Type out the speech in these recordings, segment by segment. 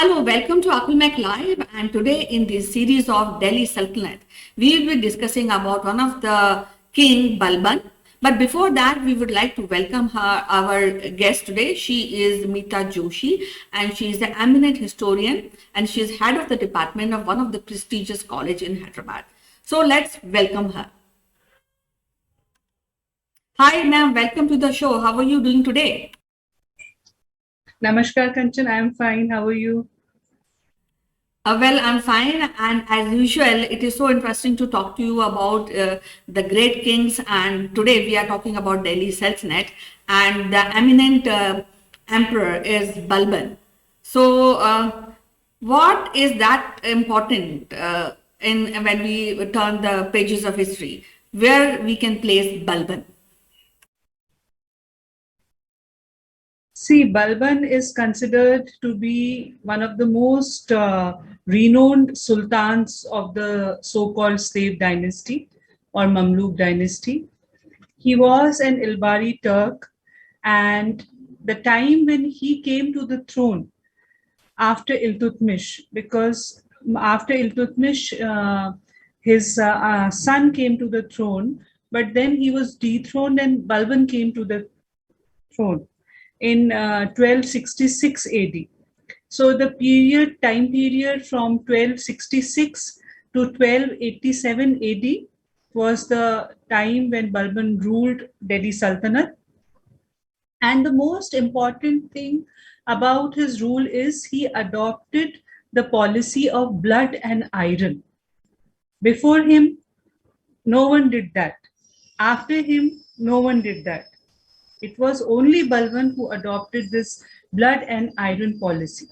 Hello, welcome to Akulmek Live. And today, in this series of Delhi Sultanate, we will be discussing about one of the king, Balban. But before that, we would like to welcome our guest today. She is Meeta Joshi, and she is an eminent historian, and she is head of the department of one of the prestigious college in Hyderabad. So let's welcome her. Hi, ma'am. Welcome to the show. How are you doing today? Namaskar, Kanchan. I am fine. How are you? Well, I'm fine, and as usual, it is so interesting to talk to you about the great kings. And today we are talking about Delhi Sultanate, and the eminent emperor is Balban. So, what is that important in when we turn the pages of history? Where we can place Balban? See, Balban is considered to be one of the most renowned sultans of the so-called slave dynasty or Mamluk dynasty. He was an Ilbari Turk, and the time when he came to the throne after Iltutmish, because after Iltutmish, his son came to the throne, but then he was dethroned and Balban came to the throne in 1266 AD. So the time period from 1266 to 1287 AD was the time when Balban ruled Delhi Sultanate. And the most important thing about his rule is he adopted the policy of blood and iron. Before him, no one did that. After him, no one did that. It was only Balban who adopted this blood and iron policy.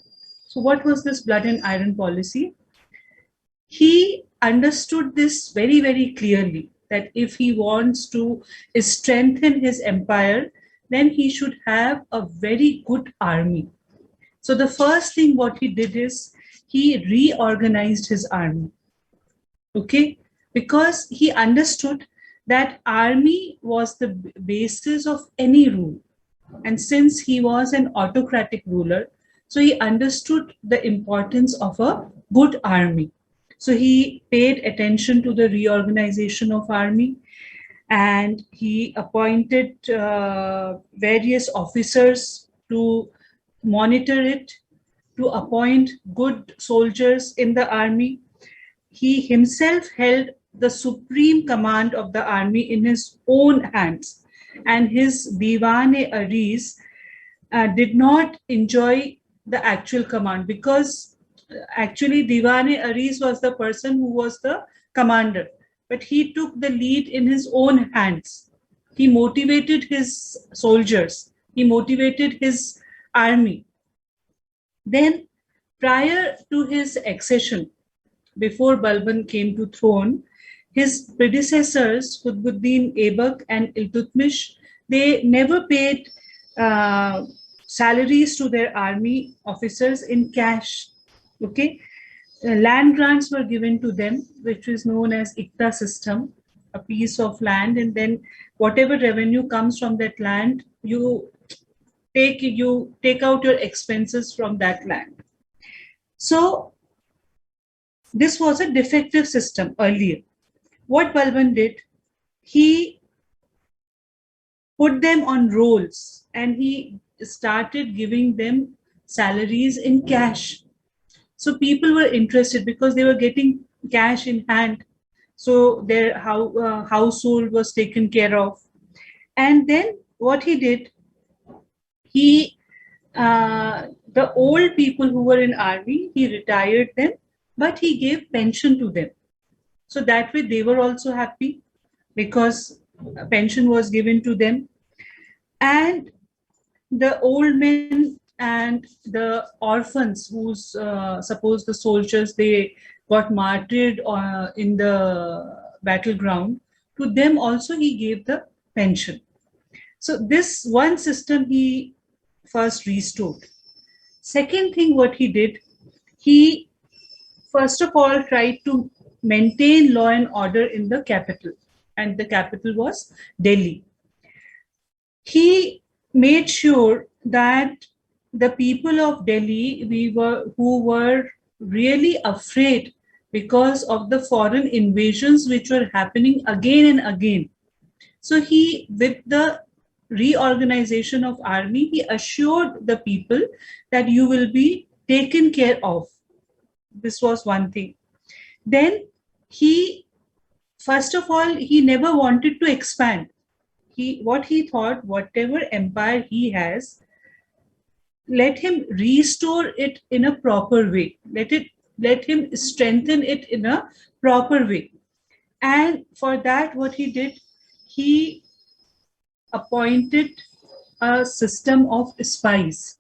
So, what was this blood and iron policy? He understood this very, very clearly that if he wants to strengthen his empire, then he should have a very good army. So, the first thing what he did is he reorganized his army. Okay, because he understood that army was the basis of any rule, and since he was an autocratic ruler, so he understood the importance of a good army. So he paid attention to the reorganization of army, and he appointed various officers to monitor it, to appoint good soldiers in the army. He himself held the supreme command of the army in his own hands, and his Diwan-e-Aris did not enjoy the actual command, because actually Diwan-e-Aris was the person who was the commander, but he took the lead in his own hands. He motivated his soldiers, he motivated his army. Then, prior to his accession, before Balban came to throne, his predecessors, Qutbuddin Aibak and Iltutmish, they never paid salaries to their army officers in cash. Okay, land grants were given to them, which is known as Ikta system, a piece of land, and then whatever revenue comes from that land, you take out your expenses from that land. So this was a defective system earlier. What Balban did, he put them on rolls and he started giving them salaries in cash. So people were interested because they were getting cash in hand. So their household was taken care of. And then what he did, he the old people who were in army, he retired them, but he gave pension to them. So that way they were also happy because pension was given to them. And the old men and the orphans whose suppose the soldiers, they got martyred in the battleground, to them also he gave the pension. So this one system he first restored. Second thing what he did, he first of all tried to maintain law and order in the capital, and the capital was Delhi. He made sure that the people of Delhi who were really afraid because of the foreign invasions which were happening again and again. So he, with the reorganization of army, he assured the people that you will be taken care of. This was one thing. Then he, first of all, he never wanted to expand. What he thought, whatever empire he has, let him restore it in a proper way. Let him strengthen it in a proper way. And for that, what he did, he appointed a system of spies,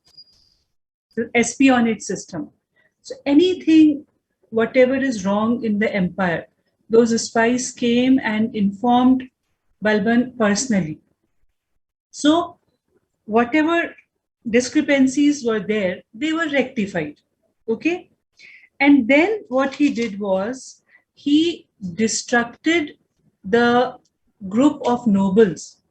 the espionage system. So anything, whatever is wrong in the empire, those spies came and informed Balban personally. So whatever discrepancies were there, they were rectified. Okay. And then what he did was he destructed the group of nobles.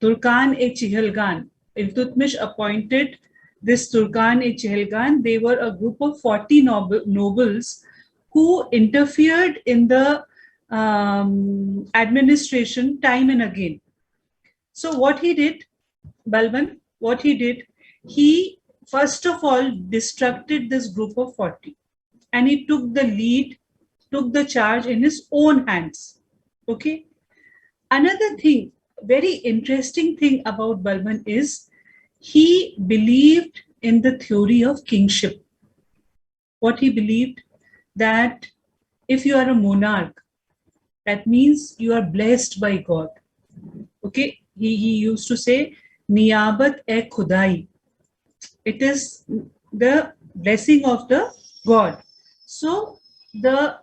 Turkan-e-Chihalgan. Iltutmish appointed this Turkan-e-Chihalgan. They were a group of 40 nobles who interfered in the administration time and again. So what he did, Balban, what he did, he first of all destructed this group of 40 and he took the lead, took the charge in his own hands. Okay. Another thing, very interesting thing about Balban is he believed in the theory of kingship. What he believed, that if you are a monarch, that means you are blessed by God. Okay, he used to say, Niyabat e Khudai. It is the blessing of the God. So the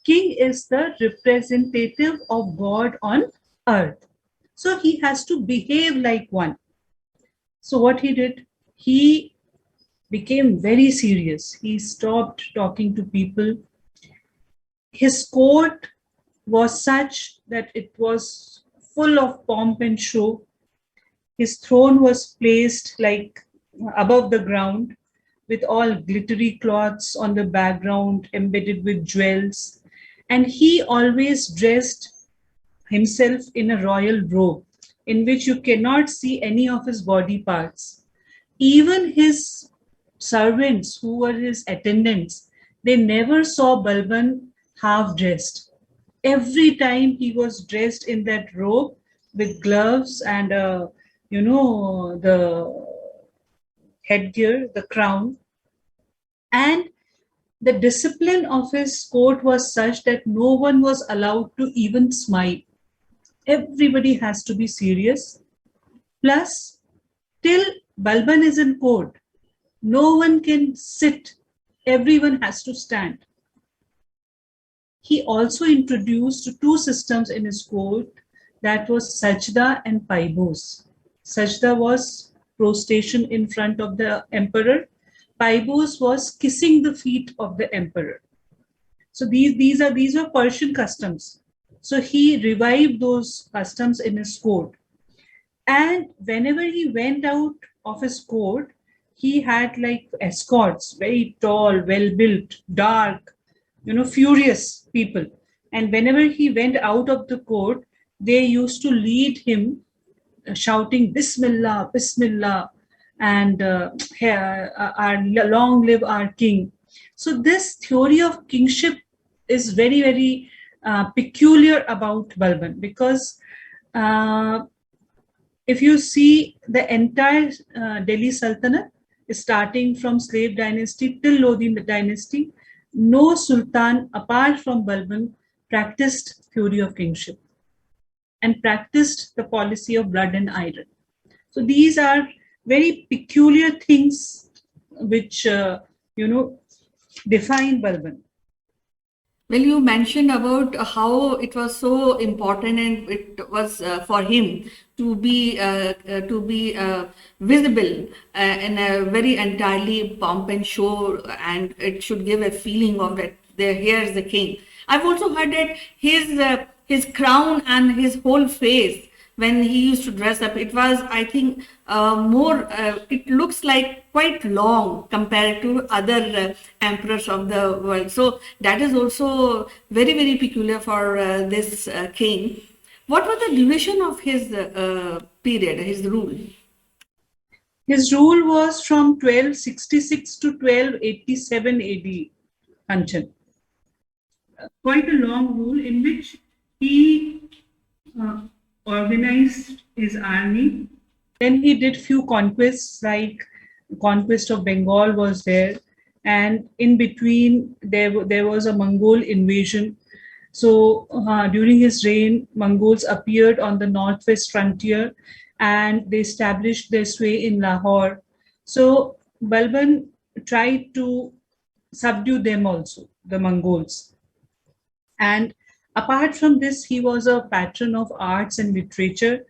king is the representative of God on earth. So he has to behave like one. So what he did, he became very serious. He stopped talking to people. His court was such that it was full of pomp and show. His throne was placed like above the ground with all glittery cloths on the background embedded with jewels. And he always dressed himself in a royal robe in which you cannot see any of his body parts. Even his servants who were his attendants, they never saw Balban half dressed. Every time he was dressed in that robe with gloves and the headgear, the crown. And the discipline of his court was such that no one was allowed to even smile. Everybody has to be serious. Plus, till Balban is in court, no one can sit. Everyone has to stand. He also introduced two systems in his court, that was Sajda and Paibos. Sajda was prostration in front of the emperor. Paibos was kissing the feet of the emperor. So these are Persian customs. So he revived those customs in his court. And whenever he went out of his court, he had like escorts, very tall, well-built, dark, furious people. And whenever he went out of the court, they used to lead him shouting, Bismillah, Bismillah, and long live our king. So this theory of kingship is very, very peculiar about Balban, because if you see the entire Delhi Sultanate, starting from slave dynasty till Lodi dynasty, no sultan apart from Balban practiced theory of kingship and practiced the policy of blood and iron. So these are very peculiar things which define Balban. Well, you mentioned about how it was so important, and it was for him to be visible in a very entirely pomp and show, and it should give a feeling of that. Here is the king. I've also heard that his crown and his whole face when he used to dress up, it was, I think, it looks like quite long compared to other emperors of the world. So that is also very, very peculiar for this king. What was the duration of his period, his rule? His rule was from 1266 to 1287 AD, Kanchan. Quite a long rule in which he organized his army. Then he did few conquests, like conquest of Bengal was there, and in between there was a Mongol invasion. So during his reign, Mongols appeared on the northwest frontier, and they established their sway in Lahore. So Balban tried to subdue them also, the Mongols. And apart from this, he was a patron of arts and literature.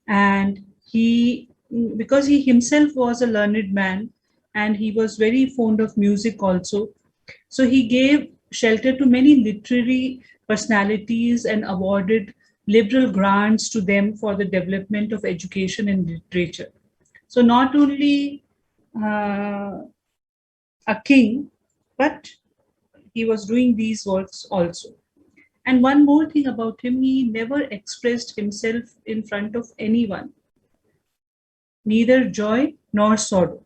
And because he himself was a learned man and he was very fond of music also, so he gave shelter to many literary personalities and awarded liberal grants to them for the development of education and literature. So not only a king, but he was doing these works also. And one more thing about him, he never expressed himself in front of anyone, neither joy nor sorrow.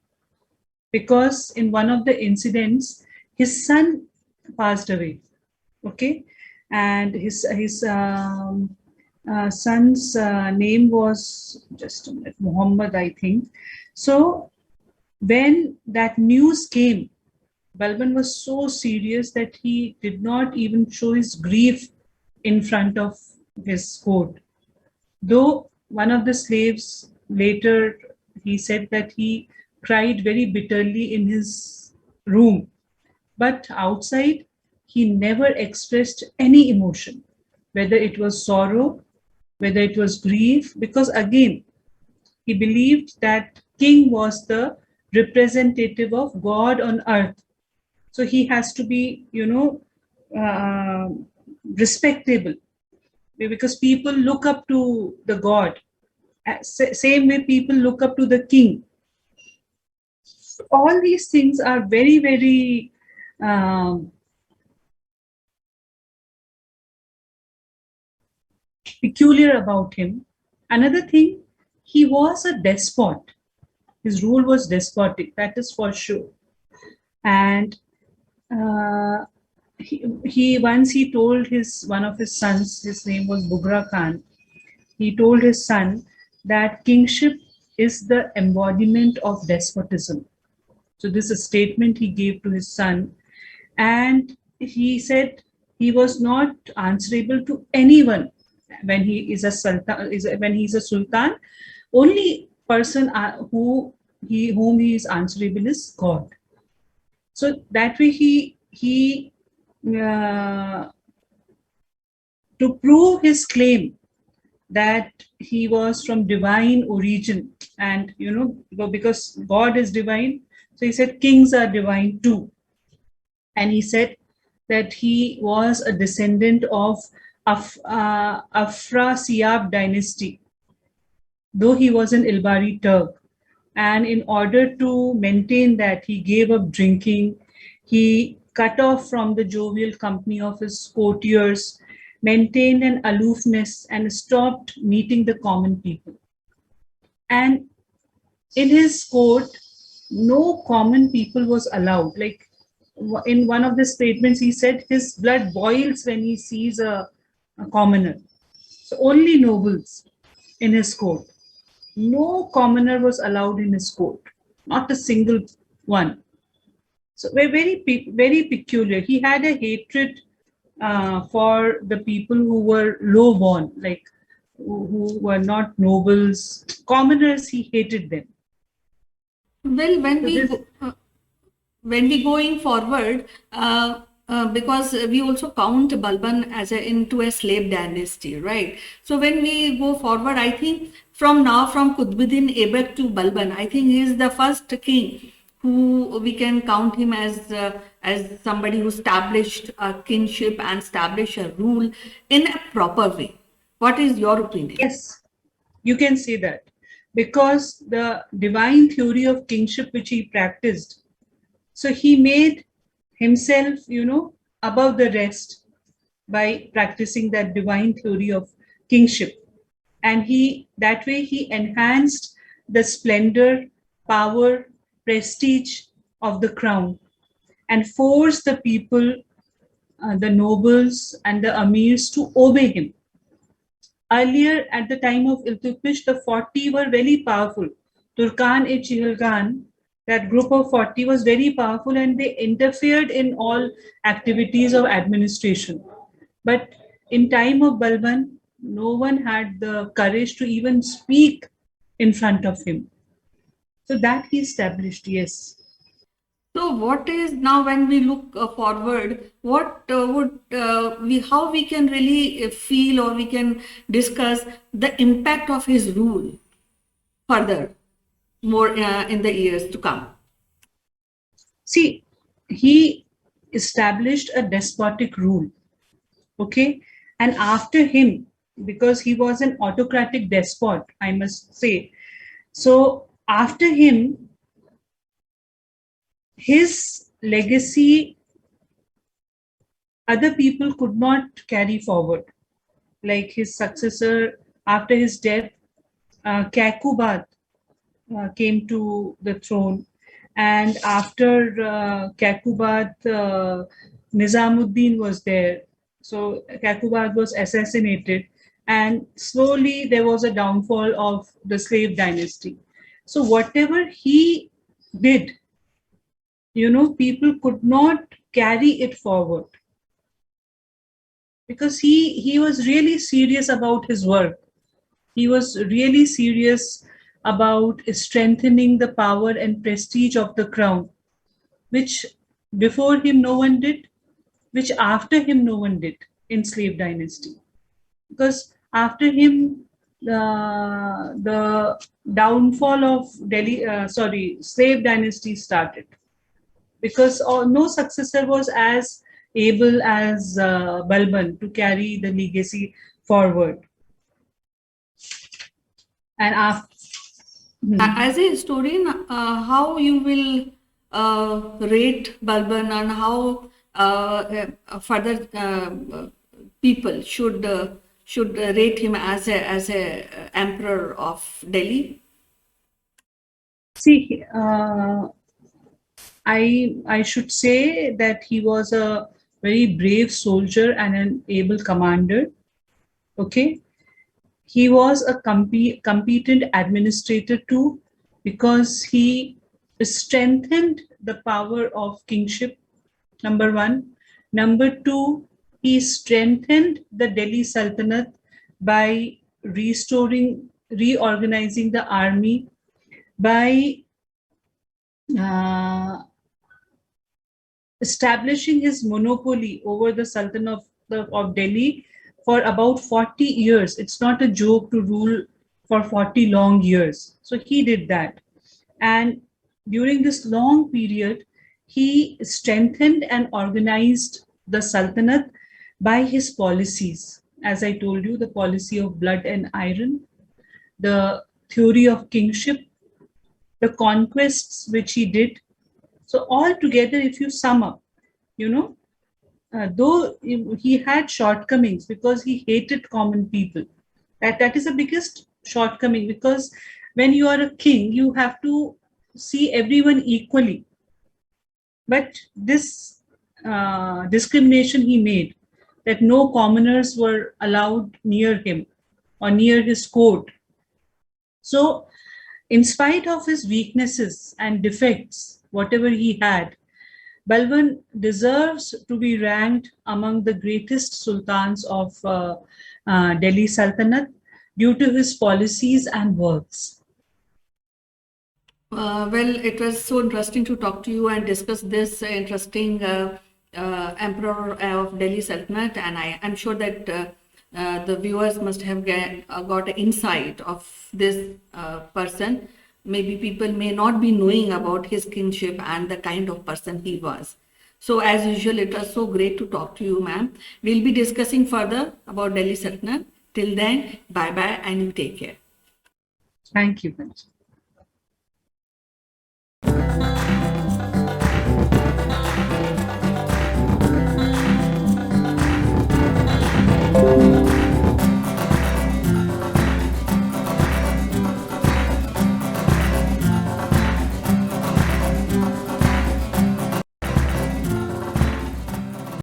Because in one of the incidents, his son passed away. Okay, and his son's name was, just a minute, Muhammad, I think. So when that news came, Balban was so serious that he did not even show his grief in front of his court. Though one of the slaves later, he said that he cried very bitterly in his room, but outside he never expressed any emotion, whether it was sorrow, whether it was grief, because again, he believed that king was the representative of God on earth. So he has to be, respectable, because people look up to the God. Same way people look up to the king. All these things are very, very peculiar about him. Another thing, he was a despot. His rule was despotic, that is for sure. And he once he told one of his sons, his name was Bughra Khan, he told his son that kingship is the embodiment of despotism. So this is a statement he gave to his son, and he said he was not answerable to anyone when he is a sultan. When he is a sultan, only person whom he is answerable is God. So that way he to prove his claim that he was from divine origin, and because God is divine, so he said kings are divine too. And he said that he was a descendant of Afrasiab dynasty, though he was an Ilbari Turk. And in order to maintain that, he gave up drinking, he cut off from the jovial company of his courtiers, maintained an aloofness, and stopped meeting the common people. And in his court, no common people was allowed. Like in one of the statements, he said his blood boils when he sees a commoner. So only nobles in his court. No commoner was allowed in his court, not a single one. So very, very peculiar. He had a hatred for the people who were low born, like who were not nobles, commoners. He hated them. Well, when we going forward, because we also count Balban as into a slave dynasty, right? So when we go forward, I think from Qutbuddin Aibak to Balban, I think he is the first king who we can count him as somebody who established a kingship and established a rule in a proper way. What is your opinion? Yes, You can say that because the divine theory of kingship which he practiced, so he made himself, above the rest by practicing that divine theory of kingship. And he, that way, he enhanced the splendor, power, prestige of the crown and forced the people, the nobles, and the amirs to obey him. Earlier, at the time of Iltutmish, the 40 were very powerful. Turkan-e-Chihilgan, that group of 40 was very powerful and they interfered in all activities of administration. But in time of Balban, no one had the courage to even speak in front of him. So that he established, yes. So what is now when we look forward, what would we, how we can really feel or we can discuss the impact of his rule further, more in the years to come? See, he established a despotic rule, okay? And after him, because he was an autocratic despot, I must say. So after him, his legacy, other people could not carry forward. Like his successor, after his death, Kakubad came to the throne. And after Kakubad, Nizamuddin was there. So Kakubad was assassinated, and slowly there was a downfall of the slave dynasty. So whatever he did, people could not carry it forward because he was really serious about his work. He was really serious about strengthening the power and prestige of the crown, which before him no one did, which after him no one did in slave dynasty. Because after him, the downfall of slave dynasty started. Because no successor was as able as Balban to carry the legacy forward. And after, As a historian, how you will rate Balban and how further people should rate him as a emperor of Delhi? see, I should say that he was a very brave soldier and an able commander. Okay, he was a competent administrator too, because he strengthened the power of kingship. Number one. Number two, he strengthened the Delhi Sultanate by reorganizing the army, by uh, establishing his monopoly over the Sultan of Delhi for about 40 years. It's not a joke to rule for 40 long years. So he did that. And during this long period, he strengthened and organized the Sultanate by his policies. As I told you, the policy of blood and iron, the theory of kingship, the conquests which he did. So all together, if you sum up, though he had shortcomings because he hated common people, that is the biggest shortcoming, because when you are a king, you have to see everyone equally. But this discrimination he made, that no commoners were allowed near him or near his court. So, in spite of his weaknesses and defects, whatever he had, Balban deserves to be ranked among the greatest sultans of Delhi Sultanate due to his policies and works. Well, it was so interesting to talk to you and discuss this interesting emperor of Delhi Sultanate, and I'm sure that the viewers must have got an insight of this person. Maybe people may not be knowing about his kingship and the kind of person he was. So as usual, it was so great to talk to you, ma'am. We'll be discussing further about Delhi Sultanate. Till then, bye-bye and you take care. Thank you, Panch.